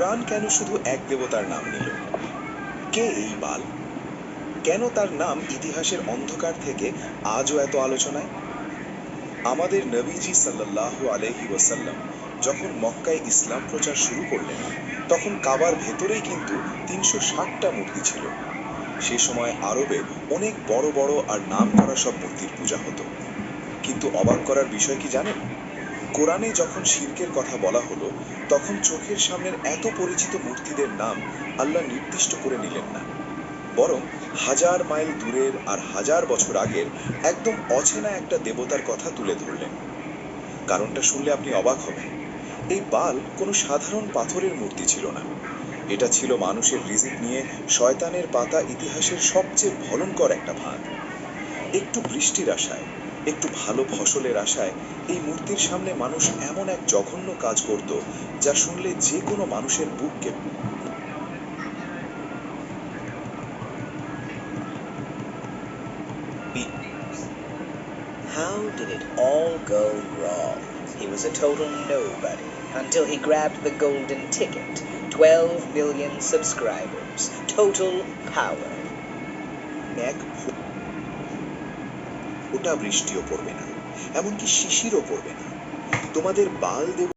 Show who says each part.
Speaker 1: কোরআন কেন শুধু এক দেবতার নাম নিল? কে এই বাল? কেন তার নাম ইতিহাসের অন্ধকার থেকে আজও এত আলোচনায়? আমাদের নবীজি সাল্লাল্লাহু আলাইহি ওয়াসাল্লাম যখন মক্কায় ইসলাম প্রচার শুরু করলেন, তখন কাবার ভেতরেই কিন্তু ৩৬০টা মূর্তি ছিল। সে সময় আরবে অনেক বড় বড় আর নাম করা সব মূর্তির পূজা হতো। কিন্তু অবাক করার বিষয় কি জানেন? কোরআনে যখন শিরকের কথা বলা হলো, তখন চোখের সামনের এত পরিচিত মূর্তিদের নাম আল্লাহ নির্দিষ্ট করে নিলেন না, বরং হাজার মাইল দূরের আর হাজার বছর আগের একদম অচেনা একটা দেবতার কথা তুলে ধরলেন। কারণটা শুনলে আপনি অবাক হবেন। এই বাল কোনো সাধারণ পাথরের মূর্তি ছিল না। এটা ছিল মানুষের রিজিক নিয়ে শয়তানের পাতা ইতিহাসের সবচেয়ে ভয়ঙ্কর একটা ভাগ। একটু বৃষ্টির আশায়, একটু ভালো ফসলের আশায় এই মূর্তির সামনে মানুষ এমন এক জঘন্য কাজ করত, যা শুনলে যে কোনো মানুষের বুক কেঁপে।
Speaker 2: How did it all go wrong? He was a total nobody until he grabbed the golden ticket. 12 million subscribers. Total power.
Speaker 1: এক ফোঁটা বৃষ্টিও পড়বে না, এমনকি শিশিরও পড়বে না। তোমাদের বাল দেব